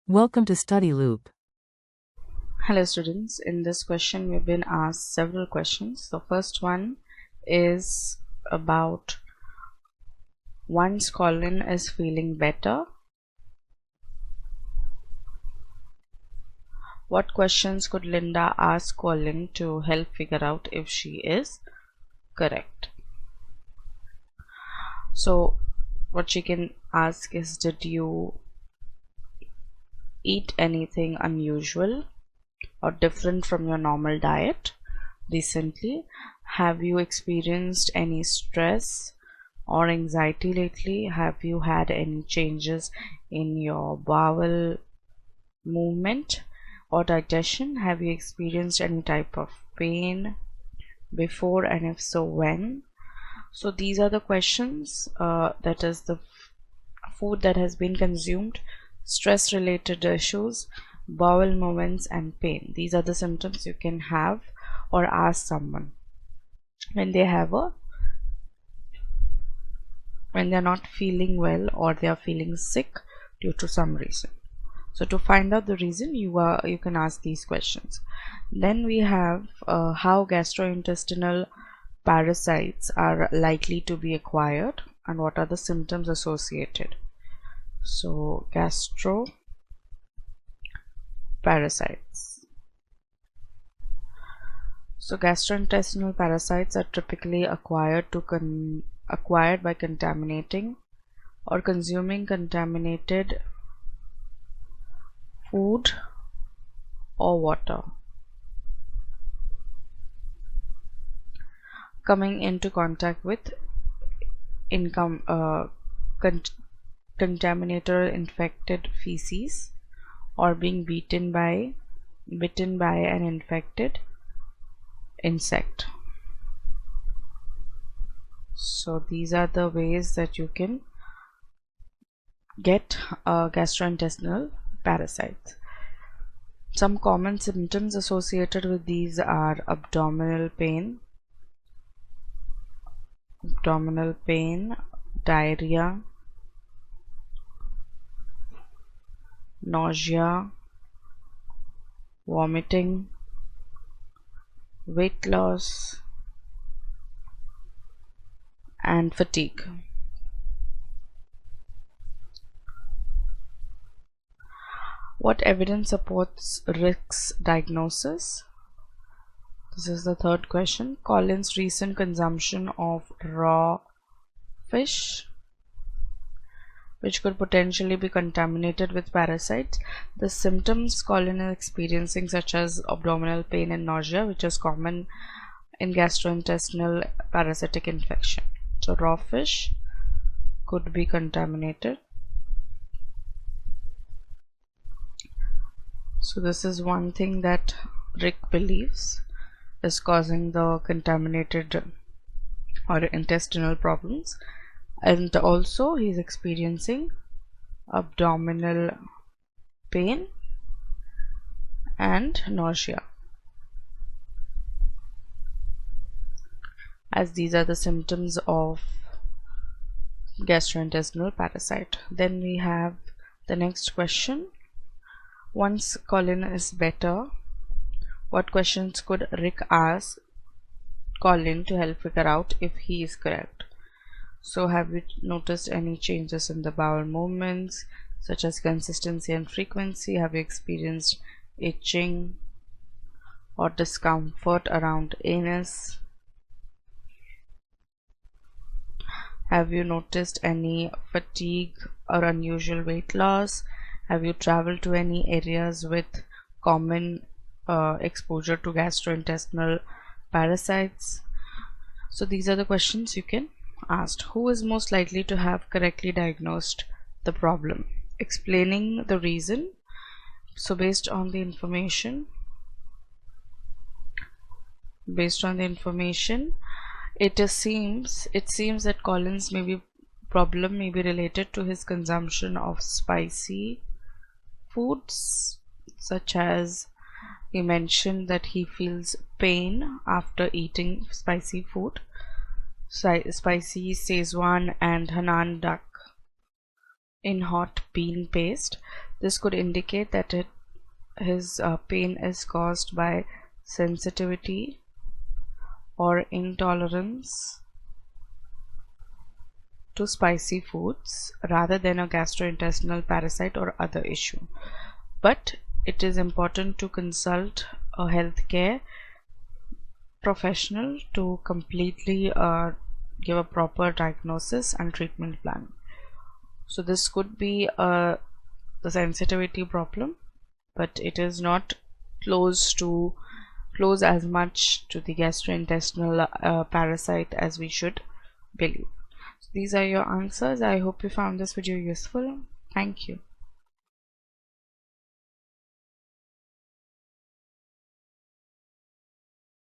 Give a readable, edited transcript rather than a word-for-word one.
Welcome to Study Loop. Hello students, in this question we've been asked several questions. The first one is about once Colin is feeling better, what questions could Linda ask Colin to help figure out if she is correct? So what she can ask is, did you eat anything unusual or different from your normal diet recently? Have you experienced any stress or anxiety lately? Have you had any changes in your bowel movement or digestion? Have you experienced any type of pain before, and if so, when? So these are the questions, that is the food that has been consumed, stress related issues, bowel movements and pain. These are the symptoms you can have or ask someone when they're not feeling well or they are feeling sick due to some reason. So to find out the reason, you can ask these questions. Then we have how gastrointestinal parasites are likely to be acquired and what are the symptoms associated. So parasites. So gastrointestinal parasites are typically acquired by contaminating or consuming contaminated food or water, coming into contact with contaminated or infected feces, or being bitten by an infected insect. So these are the ways that you can get gastrointestinal parasites. Some common symptoms associated with these are abdominal pain, diarrhea, nausea, vomiting, weight loss and fatigue. What evidence supports Rick's diagnosis? This is the third question. Colin's recent consumption of raw fish, which could potentially be contaminated with parasites. The symptoms Colin is experiencing, such as abdominal pain and nausea, which is common in gastrointestinal parasitic infection. So raw fish could be contaminated. So this is one thing that Rick believes is causing the contaminated or intestinal problems, and also he's experiencing abdominal pain and nausea, as these are the symptoms of gastrointestinal parasite. Then we have the next question. Once Colin is better, what questions could Rick ask Colin to help figure out if he is correct? So have you noticed any changes in the bowel movements, such as consistency and frequency? Have you experienced itching or discomfort around anus? Have you noticed any fatigue or unusual weight loss? Have you traveled to any areas with common exposure to gastrointestinal parasites? So these are the questions you can ask. Who is most likely to have correctly diagnosed the problem? Explaining the reason. So based on the information, it seems that Colin's problem may be related to his consumption of spicy foods, such as he mentioned that he feels pain after eating spicy food, spicy Szechuan and Hanan duck in hot bean paste. This could indicate that his pain is caused by sensitivity or intolerance to spicy foods rather than a gastrointestinal parasite or other issue. But it is important to consult a healthcare professional to completely give a proper diagnosis and treatment plan. So this could be the sensitivity problem, but it is not close as much to the gastrointestinal parasite as we should believe. So these are your answers. I hope you found this video useful. Thank you.